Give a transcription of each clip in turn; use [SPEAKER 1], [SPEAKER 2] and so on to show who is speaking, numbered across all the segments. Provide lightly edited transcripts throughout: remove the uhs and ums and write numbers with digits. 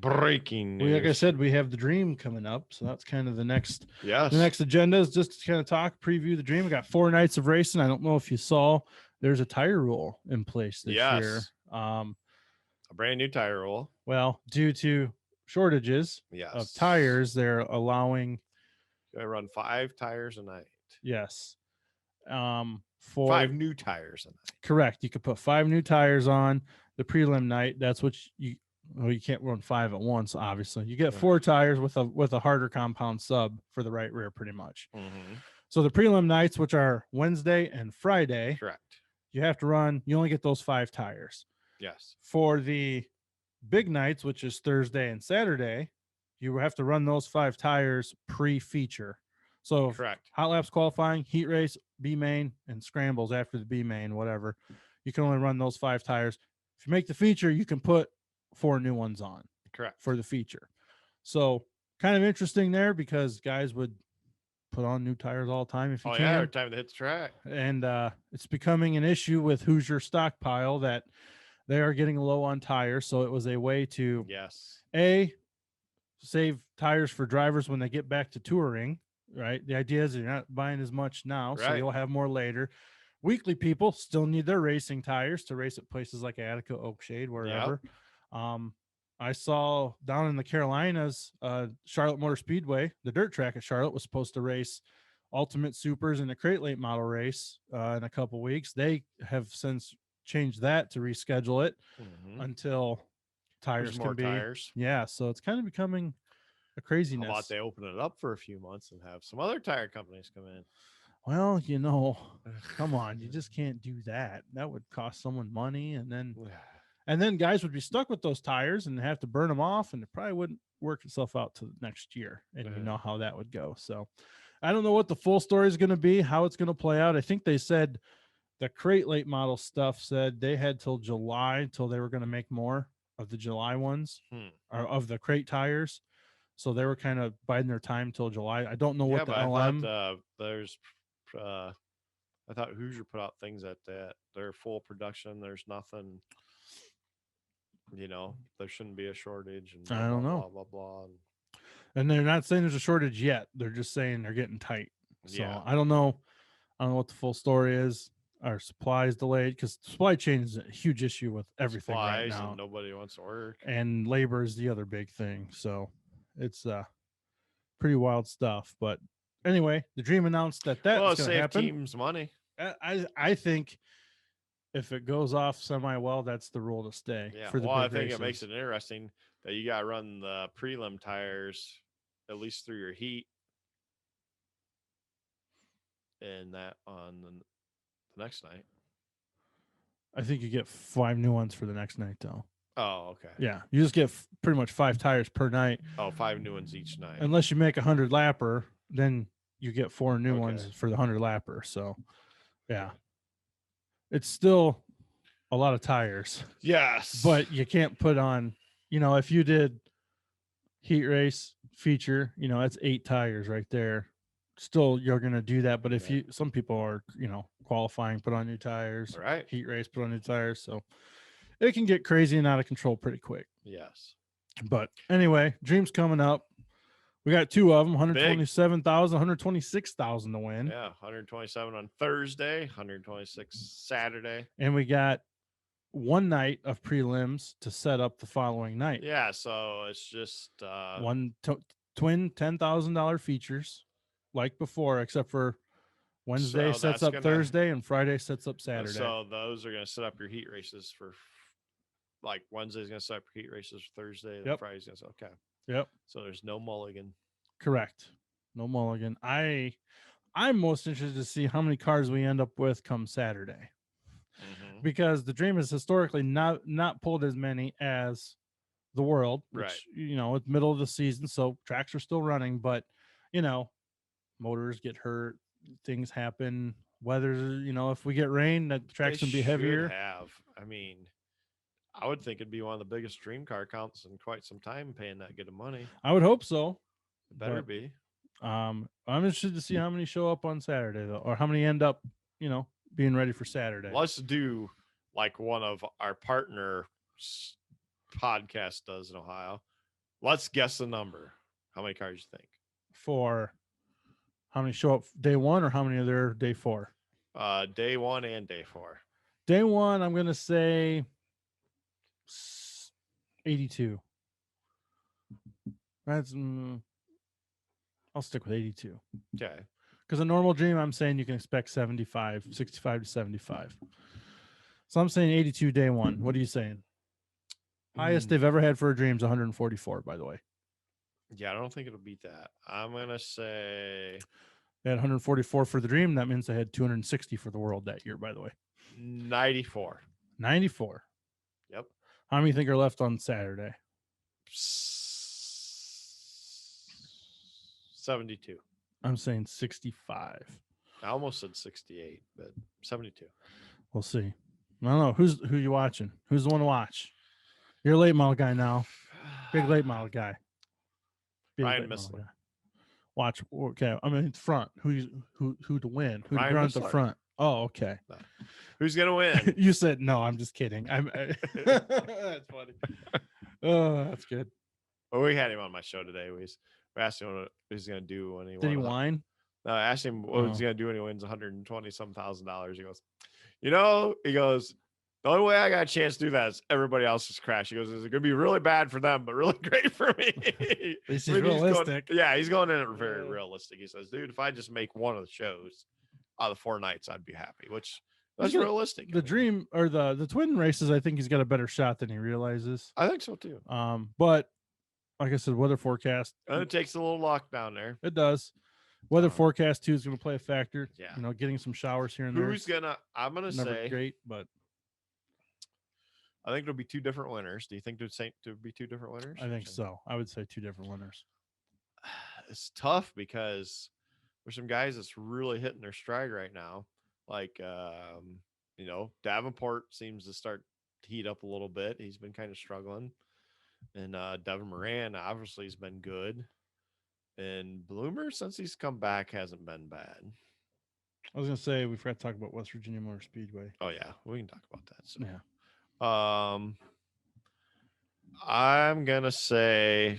[SPEAKER 1] Breaking news.
[SPEAKER 2] Like I said, we have the Dream coming up, so that's kind of the next.
[SPEAKER 1] Yes.
[SPEAKER 2] The next agenda is just to kind of talk, preview the Dream. We got 4 nights of racing. I don't know if you saw, there's a tire rule in place this year.
[SPEAKER 1] A brand new tire rule.
[SPEAKER 2] Well, due to shortages of tires, they're allowing.
[SPEAKER 1] I run 5 tires a night.
[SPEAKER 2] Yes.
[SPEAKER 1] For 5 new tires a night.
[SPEAKER 2] Correct. You could put 5 new tires on the prelim night. That's what you. Well, you can't run 5 at once, obviously. You get 4 tires with a harder compound sub for the right rear, pretty much.
[SPEAKER 1] Mm-hmm.
[SPEAKER 2] So the prelim nights, which are Wednesday and Friday,
[SPEAKER 1] correct,
[SPEAKER 2] you have to run. You only get those 5 tires.
[SPEAKER 1] Yes.
[SPEAKER 2] For the big nights, which is Thursday and Saturday, you have to run those 5 tires pre-feature. So
[SPEAKER 1] correct.
[SPEAKER 2] Hot laps qualifying, heat race, B main, and scrambles after the B main, whatever. You can only run those 5 tires. If you make the feature, you can put 4 new ones on.
[SPEAKER 1] Correct.
[SPEAKER 2] For the feature. So kind of interesting there because guys would put on new tires all the time if you can.
[SPEAKER 1] Yeah, every time they hit the track.
[SPEAKER 2] And it's becoming an issue with Hoosier stockpile that they are getting low on tires. So it was a way to save tires for drivers when they get back to touring, right? The idea is you're not buying as much now, so you'll have more later. Weekly people still need their racing tires to race at places like Attica, Oakshade, wherever. Yep. I saw down in the Carolinas, Charlotte Motor Speedway, the dirt track at Charlotte was supposed to race Ultimate Supers in a crate late model race in a couple weeks. They have since changed that to reschedule it until tires can be. Yeah, so it's kind of becoming a craziness.
[SPEAKER 1] How about they open it up for a few months and have some other tire companies come in?
[SPEAKER 2] Well, come on, you just can't do that. That would cost someone money, and then guys would be stuck with those tires and have to burn them off, and it probably wouldn't work itself out to next year. And you know how that would go. So I don't know what the full story is going to be, how it's going to play out. I think they said the crate late model stuff said they had till July till they were going to make more of the July ones or of the crate tires. So they were kind of biding their time till July. I don't know what the LM.
[SPEAKER 1] I thought Hoosier put out things that they're full production. There's nothing. There shouldn't be a shortage. And
[SPEAKER 2] I don't know.
[SPEAKER 1] Blah, blah, blah.
[SPEAKER 2] And they're not saying there's a shortage yet. They're just saying they're getting tight. So I don't know. I don't know what the full story is. Our supply is delayed because supply chain is a huge issue with everything right now.
[SPEAKER 1] And nobody wants to work.
[SPEAKER 2] And labor is the other big thing. So it's pretty wild stuff. But anyway, the Dream announced that was going to happen.
[SPEAKER 1] Teams money.
[SPEAKER 2] I think if it goes off semi well, that's the rule to stay.
[SPEAKER 1] Yeah.
[SPEAKER 2] For the
[SPEAKER 1] I think it makes it interesting that you got to run the prelim tires at least through your heat, and that on the next night.
[SPEAKER 2] I think you get 5 new ones for the next night, though.
[SPEAKER 1] Oh, okay.
[SPEAKER 2] Yeah, you just get pretty much 5 tires per night.
[SPEAKER 1] Oh, 5 new ones each night.
[SPEAKER 2] Unless you make 100 lapper, then you get 4 new ones for the 100 lapper. So, yeah, it's still a lot of tires.
[SPEAKER 1] Yes,
[SPEAKER 2] but you can't put on. If you did heat race feature, that's 8 tires right there. Still, you're going to do that. But if some people are, qualifying, put on new tires,
[SPEAKER 1] right?
[SPEAKER 2] Heat race, put on new tires. So it can get crazy and out of control pretty quick.
[SPEAKER 1] Yes.
[SPEAKER 2] But anyway, Dream's coming up. We got 2 of them, 127,000, 126,000 to win.
[SPEAKER 1] Yeah, 127 on Thursday, 126 Saturday.
[SPEAKER 2] And we got 1 night of prelims to set up the following night.
[SPEAKER 1] Yeah, so it's just
[SPEAKER 2] twin $10,000 features like before, except for Wednesday sets up Thursday and Friday sets up Saturday.
[SPEAKER 1] So those are going to set up your heat races for, like, Wednesday's going to set up your heat races for Thursday, and Friday's going to set. Okay.
[SPEAKER 2] Yep.
[SPEAKER 1] So there's no mulligan.
[SPEAKER 2] Correct. No mulligan. I'm most interested to see how many cars we end up with come Saturday. Because the Dream has historically not pulled as many as the World, which, it's middle of the season, so tracks are still running, but, motors get hurt, things happen, weather, if we get rain, that the tracks can be heavier.
[SPEAKER 1] I would think it'd be one of the biggest Dream car counts in quite some time paying that good of money.
[SPEAKER 2] I would hope so.
[SPEAKER 1] It better be.
[SPEAKER 2] I'm interested to see how many show up on Saturday, though, or how many end up, being ready for Saturday.
[SPEAKER 1] Let's do like one of our partner podcasts does in Ohio. Let's guess the number. How many cars you think?
[SPEAKER 2] For how many show up day one, or how many are there day four?
[SPEAKER 1] Day 1 and day 4.
[SPEAKER 2] Day one, I'm gonna say 82. That's I'll stick with 82.
[SPEAKER 1] Okay.
[SPEAKER 2] Because a normal dream, I'm saying you can expect 65 to 75. So I'm saying 82 day one. What are you saying? Highest they've ever had for a dream is 144, by the way.
[SPEAKER 1] Yeah, I don't think it'll beat that. I'm going to say
[SPEAKER 2] they had 144 for the dream. That means they had 260 for the world that year, by the way.
[SPEAKER 1] 94.
[SPEAKER 2] 94.
[SPEAKER 1] Yep.
[SPEAKER 2] How many think are left on Saturday?
[SPEAKER 1] 72.
[SPEAKER 2] I'm saying 65.
[SPEAKER 1] I almost said 68, but 72.
[SPEAKER 2] We'll see. I don't know. Who you watching? Who's the one to watch? You're a late model guy now. Big late model guy.
[SPEAKER 1] Ryan Missler.
[SPEAKER 2] Watch. Okay. I mean, front. Who to win? Who to
[SPEAKER 1] Ryan
[SPEAKER 2] run at
[SPEAKER 1] Missler.
[SPEAKER 2] the front? Oh, okay.
[SPEAKER 1] No. Who's gonna win?
[SPEAKER 2] You said no. I'm just kidding. That's funny. Oh, that's good.
[SPEAKER 1] Well, we had him on my show today. We asked him what he's gonna do when he
[SPEAKER 2] did he whine?
[SPEAKER 1] No, I asked him what he's gonna do when he wins $120,000. He goes, he goes, the only way I got a chance to do that is everybody else's crash. He goes, it's going to be really bad for them, but really great for me.
[SPEAKER 2] This is realistic.
[SPEAKER 1] He's going in it very realistic. He says, dude, if I just make one of the shows out of the 4 nights, I'd be happy, which that's realistic.
[SPEAKER 2] The dream or the twin races, I think he's got a better shot than he realizes.
[SPEAKER 1] I think so too.
[SPEAKER 2] But like I said, weather forecast.
[SPEAKER 1] And it takes a little luck down there.
[SPEAKER 2] It does. Weather forecast too is going to play a factor.
[SPEAKER 1] Yeah.
[SPEAKER 2] Getting some showers here and there.
[SPEAKER 1] I'm going to say
[SPEAKER 2] great, but
[SPEAKER 1] I think it'll be 2 different winners. Do you think to be 2 different winners?
[SPEAKER 2] I think so. I would say 2 different winners.
[SPEAKER 1] It's tough because there's some guys that's really hitting their stride right now. Like, Davenport seems to start to heat up a little bit. He's been kind of struggling. And Devin Moran obviously has been good. And Bloomer, since he's come back, hasn't been bad.
[SPEAKER 2] I was going to say, we forgot to talk about West Virginia Motor Speedway.
[SPEAKER 1] Oh, yeah. We can talk about that. So.
[SPEAKER 2] Yeah.
[SPEAKER 1] I'm going to say,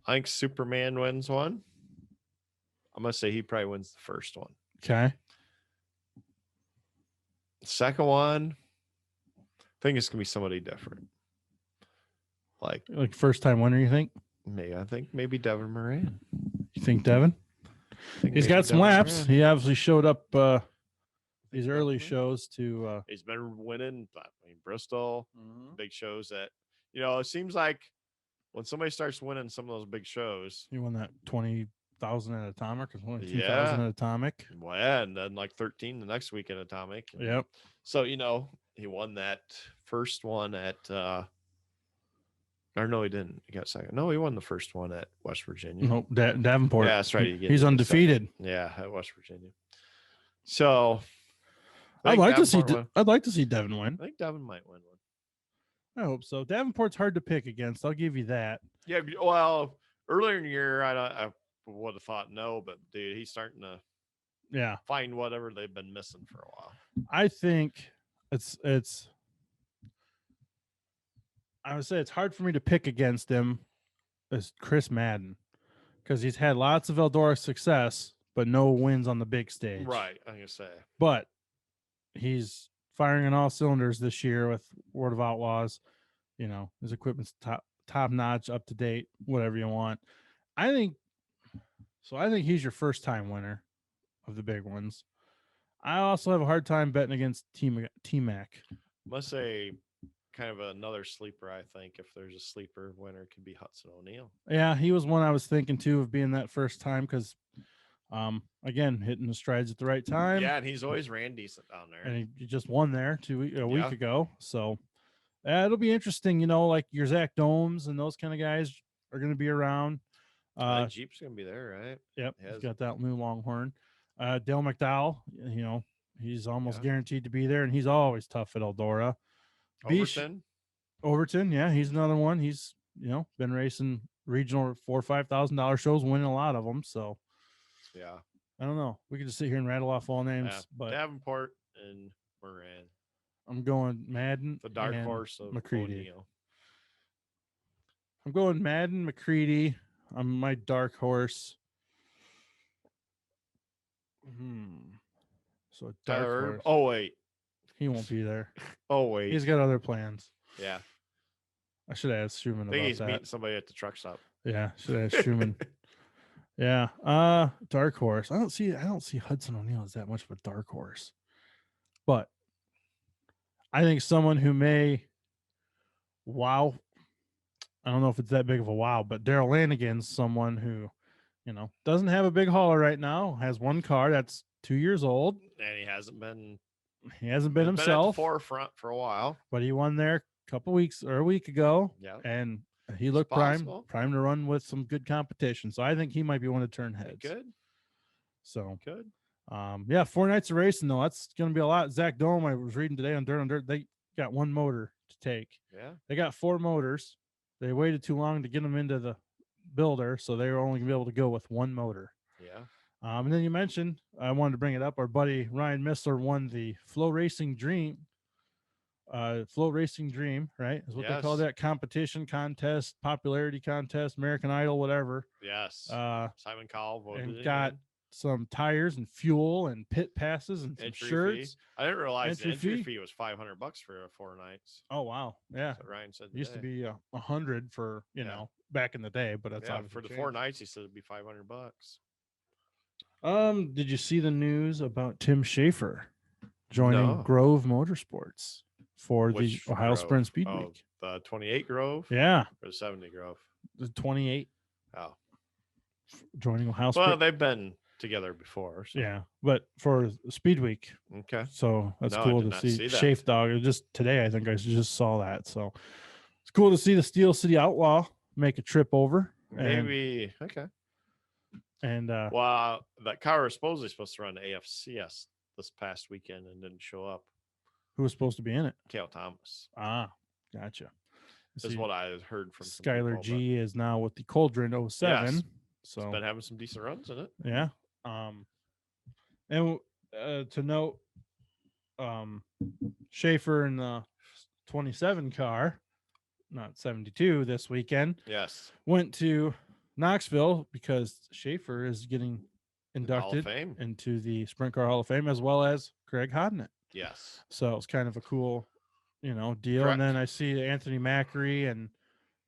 [SPEAKER 1] I think Superman wins one. I'm going to say he probably wins the first one.
[SPEAKER 2] Okay.
[SPEAKER 1] Second one, I think it's going to be somebody different. Like
[SPEAKER 2] first time winner, you think?
[SPEAKER 1] I think maybe Devin Moran.
[SPEAKER 2] You think Devin? He's got some laps. Moran. He obviously showed up these early shows to
[SPEAKER 1] he's been winning Bristol, big shows that it seems like when somebody starts winning some of those big shows.
[SPEAKER 2] He won that 20,000 at Atomic or 22,000 at Atomic.
[SPEAKER 1] Well, yeah, and then like 13 the next week at Atomic.
[SPEAKER 2] Yep.
[SPEAKER 1] So he won that first one at or no, he didn't. He got second. No, he won the first one at West Virginia.
[SPEAKER 2] Nope, Davenport.
[SPEAKER 1] Yeah, that's right.
[SPEAKER 2] He's undefeated.
[SPEAKER 1] Yeah, at West Virginia. So
[SPEAKER 2] I'd like to see Devin win.
[SPEAKER 1] I think Devin might win one.
[SPEAKER 2] I hope so. Davenport's hard to pick against. I'll give you that.
[SPEAKER 1] Yeah, well, earlier in the year, I would have thought no, but dude, he's starting to find whatever they've been missing for a while.
[SPEAKER 2] I think it's. I would say it's hard for me to pick against him as Chris Madden because he's had lots of Eldora success, but no wins on the big stage.
[SPEAKER 1] Right, I'm gonna say.
[SPEAKER 2] But he's firing on all cylinders this year with World of Outlaws. His equipment's top notch, up to date, whatever you want. I think he's your first time winner of the big ones. I also have a hard time betting against T-Mac.
[SPEAKER 1] Must say kind of another sleeper. I think if there's a sleeper winner, it could be Hudson O'Neill.
[SPEAKER 2] Yeah, he was one I was thinking too of being that first time because again, hitting the strides at the right time.
[SPEAKER 1] Yeah, and he's always ran decent down there.
[SPEAKER 2] And he just won there a week ago. So it'll be interesting, like your Zach Domes and those kind of guys are going to be around.
[SPEAKER 1] Jeep's going to be there, right?
[SPEAKER 2] Yep, he's got that new Longhorn. Dale McDowell, he's almost guaranteed to be there, and he's always tough at Eldora. Overton, yeah, he's another one. He's been racing regional $4,000 or $5,000 shows, winning a lot of them. So
[SPEAKER 1] yeah,
[SPEAKER 2] I don't know. We could just sit here and rattle off all names, but
[SPEAKER 1] Davenport and Moran.
[SPEAKER 2] I'm going Madden.
[SPEAKER 1] The dark horse of
[SPEAKER 2] McCready.
[SPEAKER 1] O'Neill.
[SPEAKER 2] I'm going Madden McCready. I'm my dark horse. So a dark
[SPEAKER 1] Tyler
[SPEAKER 2] horse.
[SPEAKER 1] Erb. Oh wait.
[SPEAKER 2] He won't be there.
[SPEAKER 1] Oh wait.
[SPEAKER 2] He's got other plans.
[SPEAKER 1] Yeah.
[SPEAKER 2] I should ask Schumann
[SPEAKER 1] I think
[SPEAKER 2] about
[SPEAKER 1] he's
[SPEAKER 2] that.
[SPEAKER 1] meeting somebody at the truck stop.
[SPEAKER 2] Yeah, should ask Schumann. Yeah. Dark horse. I don't see Hudson O'Neal as that much of a dark horse. But I think someone who may wow. I don't know if it's that big of a wow, but Daryl Lanigan's someone who, doesn't have a big hauler right now, has one car that's 2 years old.
[SPEAKER 1] And he hasn't been
[SPEAKER 2] himself.
[SPEAKER 1] Been at the forefront for a while.
[SPEAKER 2] But he won there a couple weeks or a week ago.
[SPEAKER 1] Yeah.
[SPEAKER 2] And he looked prime to run with some good competition. So I think he might be one to turn heads.
[SPEAKER 1] Good.
[SPEAKER 2] So
[SPEAKER 1] good.
[SPEAKER 2] Yeah, 4 nights of racing though. That's going to be a lot. Zach Dome, I was reading today on Dirt. They got one motor to take.
[SPEAKER 1] Yeah.
[SPEAKER 2] They got 4 motors. They waited too long to get them into the builder, so they were only going to be able to go with one motor.
[SPEAKER 1] Yeah.
[SPEAKER 2] And then you mentioned, I wanted to bring it up, our buddy Ryan Missler won the Flow Racing Dream, right? Is what they call that competition, contest, popularity contest, American Idol, whatever.
[SPEAKER 1] Yes. Simon Cowell voted
[SPEAKER 2] and got some tires and fuel and pit passes and some shirts.
[SPEAKER 1] Fee. I didn't realize the entry fee was $500 for 4 nights.
[SPEAKER 2] Oh wow, yeah.
[SPEAKER 1] So Ryan said
[SPEAKER 2] it used to be 100 for back in the day, but that's
[SPEAKER 1] for the changed. 4 nights. He said it'd be $500.
[SPEAKER 2] Did you see the news about Tim Schaefer joining Grove Motorsports for the Ohio Sprint Speedweek?
[SPEAKER 1] The 28 Grove,
[SPEAKER 2] yeah,
[SPEAKER 1] or the 70 Grove,
[SPEAKER 2] the 28.
[SPEAKER 1] Oh,
[SPEAKER 2] joining Ohio Sprint.
[SPEAKER 1] Well, they've been together before. So.
[SPEAKER 2] Yeah, but for Speedweek.
[SPEAKER 1] Okay.
[SPEAKER 2] So that's cool to see Schaefer dog. Just today, I think I just saw that. So it's cool to see the Steel City Outlaw make a trip over.
[SPEAKER 1] Maybe okay.
[SPEAKER 2] And
[SPEAKER 1] well, that car was supposed to run AFCS this past weekend and didn't show up.
[SPEAKER 2] Who was supposed to be in it?
[SPEAKER 1] Cale Thomas.
[SPEAKER 2] Ah, gotcha.
[SPEAKER 1] That's what I heard from
[SPEAKER 2] Skylar G is now with the Coldren 07.
[SPEAKER 1] Yes.
[SPEAKER 2] So
[SPEAKER 1] it's been having some decent runs in it.
[SPEAKER 2] Yeah. And to note, Schaefer in the 27 car, not 72 this weekend.
[SPEAKER 1] Yes.
[SPEAKER 2] Went to Knoxville because Schaefer is getting inducted into the Sprint Car Hall of Fame, as well as Craig Hodnett.
[SPEAKER 1] Yes.
[SPEAKER 2] So it's kind of a cool, deal.
[SPEAKER 1] Correct.
[SPEAKER 2] And then I see Anthony Macri and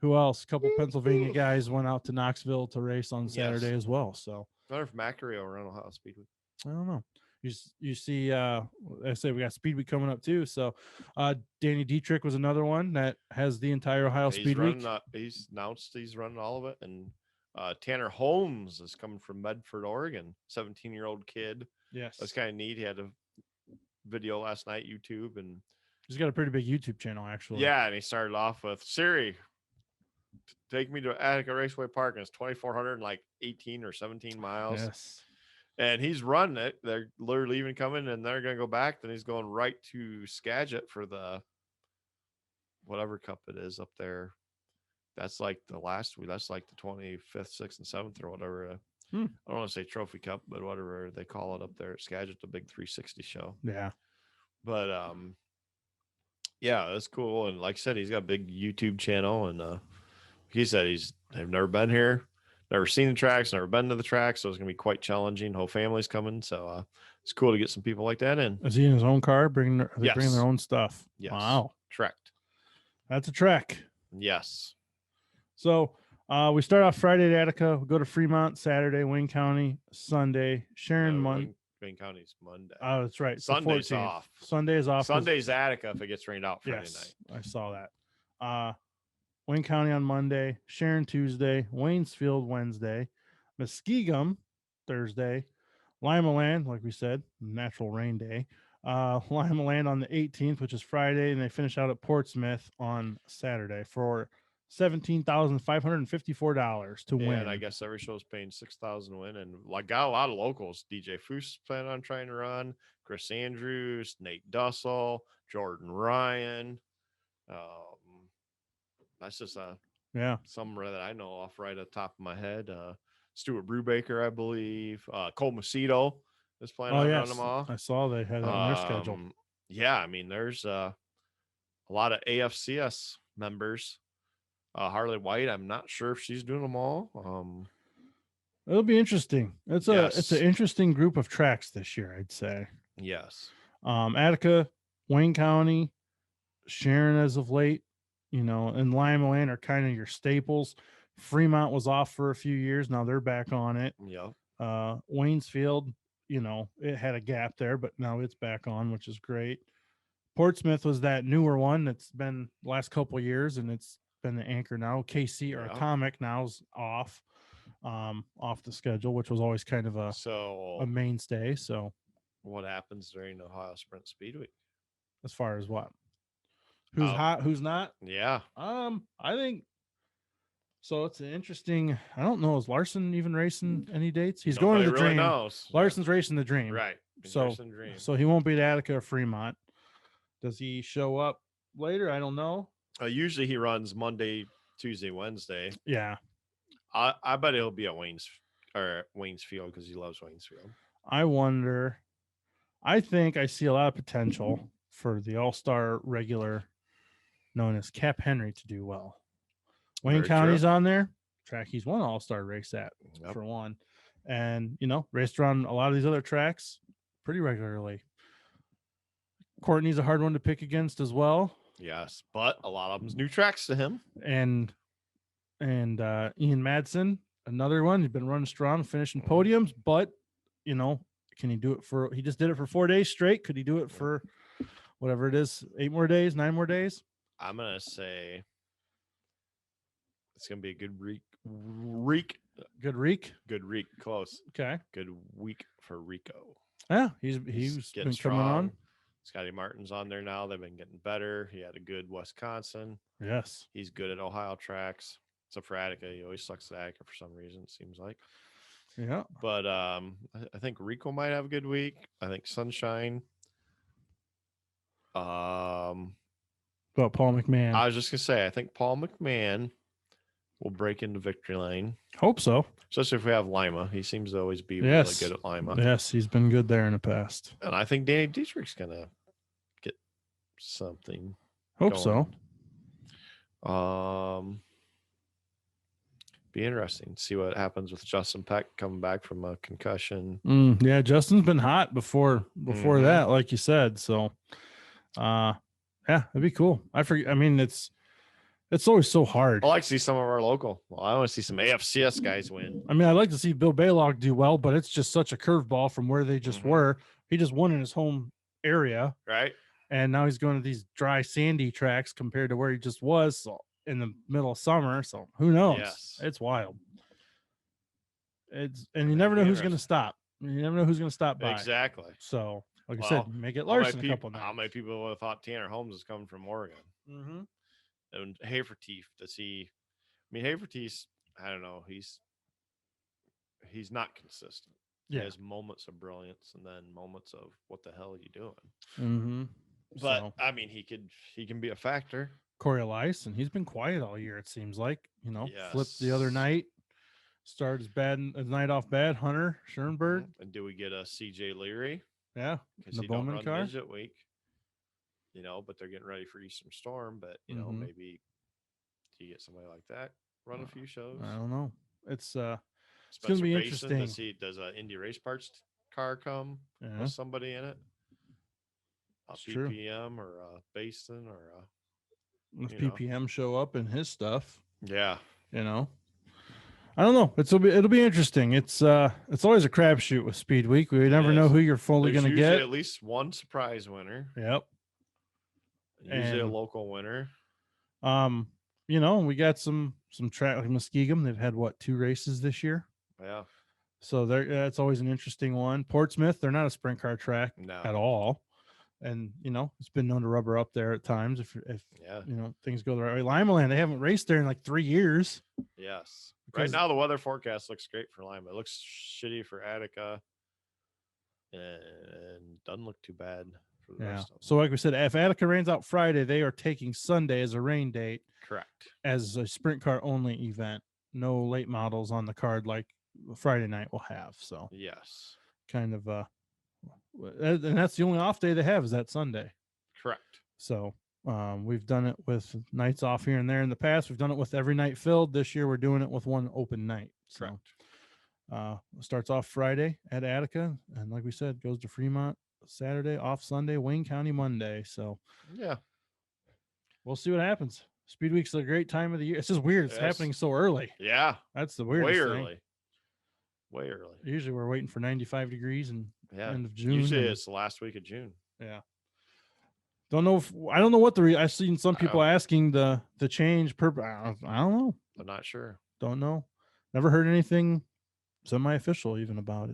[SPEAKER 2] who else? A couple Pennsylvania guys went out to Knoxville to race on Saturday as well. So
[SPEAKER 1] I wonder if Macri will run Ohio Speedweek.
[SPEAKER 2] I don't know. You see, I say we got Speedweek coming up too. So Danny Dietrich was another one that has the entire Ohio Speedweek.
[SPEAKER 1] He's announced he's running all of it. And Tanner Holmes is coming from Medford, Oregon, 17-year-old kid.
[SPEAKER 2] Yes.
[SPEAKER 1] That's kind of neat. He had a video last night, YouTube, and
[SPEAKER 2] he's got a pretty big YouTube channel, actually.
[SPEAKER 1] Yeah, and he started off with Siri, take me to Attica Raceway Park, and it's 2,400 like 18 or 17 miles.
[SPEAKER 2] Yes.
[SPEAKER 1] And he's running it. They're leaving coming, and they're going to go back. Then he's going right to Skagit for the whatever cup it is up there. That's like the last week. That's like the 25th, 6th, and 7th or whatever. I don't want to say Trophy Cup, but whatever they call it up there at Skagit, the big 360 show.
[SPEAKER 2] Yeah.
[SPEAKER 1] But yeah, that's cool. And like I said, he's got a big YouTube channel, and he said they've never been here, never seen the tracks, never been to the track, so it's gonna be quite challenging. Whole family's coming, so it's cool to get some people like that in.
[SPEAKER 2] Is he in his own car? Bringing their own stuff?
[SPEAKER 1] Yes.
[SPEAKER 2] Wow.
[SPEAKER 1] Correct.
[SPEAKER 2] That's a trek.
[SPEAKER 1] Yes.
[SPEAKER 2] So we start off Friday at Attica. We go to Fremont Saturday, Wayne County Sunday, Sharon Monday.
[SPEAKER 1] Wayne County's Monday.
[SPEAKER 2] Oh, that's right.
[SPEAKER 1] Sunday's off.
[SPEAKER 2] Sunday's off.
[SPEAKER 1] Sunday's Attica if it gets rained out Friday night.
[SPEAKER 2] I saw that. Wayne County on Monday, Sharon Tuesday, Waynesfield Wednesday, Muskegum Thursday, Lima Land, like we said, natural rain day. Lima Land on the 18th, which is Friday, and they finish out at Portsmouth on Saturday for $17,554 to win.
[SPEAKER 1] And I guess every show's paying $6,000 to win. And like got a lot of locals. DJ Foose planning on trying to run. Chris Andrews, Nate Dussel, Jordan Ryan. That's just some that I know off right at the top of my head. Stuart Brubaker, I believe. Cole Macedo is planning on running them all.
[SPEAKER 2] I saw they had that on their schedule.
[SPEAKER 1] Yeah, I mean, there's a lot of AFCS members Harley White, I'm not sure if she's doing them all.
[SPEAKER 2] It'll be interesting. It's an
[SPEAKER 1] Yes.
[SPEAKER 2] interesting group of tracks this year, I'd say.
[SPEAKER 1] Yes.
[SPEAKER 2] Attica, Wayne County, Sharon as of late, and Lima Land are kind of your staples. Fremont was off for a few years. Now they're back on it.
[SPEAKER 1] Yeah.
[SPEAKER 2] Waynesfield, it had a gap there, but now it's back on, which is great. Portsmouth was that newer one that's been the last couple of years, and it's been the anchor now. KC or Atomic now's off the schedule, which was always kind of a mainstay. So
[SPEAKER 1] what happens during Ohio Sprint Speedweek?
[SPEAKER 2] As far as what? Who's hot, who's not?
[SPEAKER 1] Yeah.
[SPEAKER 2] I think so. It's an interesting. I don't know. Is Larson even racing any dates? He's going to the Dream.
[SPEAKER 1] Knows.
[SPEAKER 2] Larson's racing the Dream.
[SPEAKER 1] Right.
[SPEAKER 2] So he won't beat Attica or Fremont. Does he show up later? I don't know.
[SPEAKER 1] Usually he runs Monday, Tuesday, Wednesday.
[SPEAKER 2] Yeah.
[SPEAKER 1] I bet he'll be at Waynesfield because he loves Waynesfield.
[SPEAKER 2] I wonder. I think I see a lot of potential for the All-Star regular known as Cap Henry to do well. Wayne County's on there. Track he's won All-Star race at, for one. And, raced around a lot of these other tracks pretty regularly. Courtney's a hard one to pick against as well.
[SPEAKER 1] Yes, but a lot of them's new tracks to him.
[SPEAKER 2] And Ian Madsen, another one. He's been running strong, finishing podiums, but, can he do it he just did it for 4 days straight. Could he do it for whatever it is, 8 more days, 9 more days?
[SPEAKER 1] I'm going to say it's going to be a good reek.
[SPEAKER 2] Good reek?
[SPEAKER 1] Good reek. Close.
[SPEAKER 2] Okay.
[SPEAKER 1] Good week for Rico.
[SPEAKER 2] Yeah, he's been
[SPEAKER 1] strong.
[SPEAKER 2] Coming on.
[SPEAKER 1] Scotty Martin's on there now. They've been getting better. He had a good Wisconsin.
[SPEAKER 2] Yes.
[SPEAKER 1] He's good at Ohio tracks. Except for Attica. He always sucks at Attica for some reason, it seems like.
[SPEAKER 2] Yeah.
[SPEAKER 1] But I think Rico might have a good week. I think Sunshine.
[SPEAKER 2] About Paul McMahon.
[SPEAKER 1] I was just going to say, I think Paul McMahon will break into victory lane.
[SPEAKER 2] Hope so.
[SPEAKER 1] Especially if we have Lima. He seems to always be really good at Lima.
[SPEAKER 2] Yes, he's been good there in the past.
[SPEAKER 1] And I think Danny Dietrich's going to get something.
[SPEAKER 2] Hope so.
[SPEAKER 1] Be interesting. See what happens with Justin Peck coming back from a concussion.
[SPEAKER 2] Yeah, Justin's been hot before that, like you said. So, yeah, it'd be cool. I mean, it's always so hard.
[SPEAKER 1] I like to see some of our local. Well, I want to see some AFCS guys win.
[SPEAKER 2] I mean, I like to see Bill Baylog do well, but it's just such a curveball from where they just were. He just won in his home area,
[SPEAKER 1] right? And
[SPEAKER 2] now he's going to these dry, sandy tracks compared to where he just was. So in the middle of summer, so who knows?
[SPEAKER 1] Yes.
[SPEAKER 2] It's wild. And you never know who's going to stop. You never know who's going to stop by.
[SPEAKER 1] Exactly.
[SPEAKER 2] So, like I said, make it Larson a couple
[SPEAKER 1] nights. How many people would have thought Tanner Holmes is coming from Oregon? And Haverteef, does he? I mean, Haverteef, I don't know. He's not consistent. Yeah. He has moments of brilliance and then moments of what the hell are you doing? But I mean, he can be a factor.
[SPEAKER 2] Corey Elias, and he's been quiet all year. It seems like flipped the other night. Started his night off bad. Hunter Schoenberg.
[SPEAKER 1] And do we get a CJ Leary?
[SPEAKER 2] Yeah,
[SPEAKER 1] because he don't run midget week. But they're getting ready for Eastern Storm. But maybe do you get somebody like that run a few shows?
[SPEAKER 2] I don't know. It's going to be interesting.
[SPEAKER 1] Does an Indy Race Parts car come with somebody in it? A PPM or a Basin or a
[SPEAKER 2] PPM show up in his stuff.
[SPEAKER 1] Yeah.
[SPEAKER 2] I don't know. It'll be interesting. It's always a crapshoot with Speed Week. We never know who you're fully going to get.
[SPEAKER 1] At least one surprise winner.
[SPEAKER 2] Yep.
[SPEAKER 1] Usually a local winner.
[SPEAKER 2] We got some track like Muskegum. They've had 2 races this year.
[SPEAKER 1] Yeah.
[SPEAKER 2] So that's always an interesting one. Portsmouth, they're not a sprint car track at all. And, it's been known to rubber up there at times if things go the right way. Lima Land, they haven't raced there in like 3 years.
[SPEAKER 1] Yes. Right now, the weather forecast looks great for Lima. It looks shitty for Attica and doesn't look too bad for the rest of them.
[SPEAKER 2] So like we said, if Attica rains out Friday, they are taking Sunday as a rain date.
[SPEAKER 1] Correct.
[SPEAKER 2] As a sprint car only event. No late models on the card like Friday night will have. So
[SPEAKER 1] yes.
[SPEAKER 2] Kind of and that's the only off day they have is that Sunday.
[SPEAKER 1] Correct.
[SPEAKER 2] So We've done it with nights off here and there in the past. We've done it with every night filled. This year we're doing it with one open night. So starts off Friday at Attica, and like we said, goes to Fremont Saturday, off Sunday, Wayne County Monday. So
[SPEAKER 1] yeah,
[SPEAKER 2] we'll see what happens. Speedweek's a great time of the year. It's just weird. It's happening so early.
[SPEAKER 1] Yeah.
[SPEAKER 2] That's the weirdest thing.
[SPEAKER 1] Way early.
[SPEAKER 2] Usually we're waiting for 95 degrees and end of June.
[SPEAKER 1] Usually it's the last week of June.
[SPEAKER 2] Yeah. I don't know what I've seen some people asking the change per. I don't know.
[SPEAKER 1] I'm not sure.
[SPEAKER 2] Don't know. Never heard anything semi-official even about it.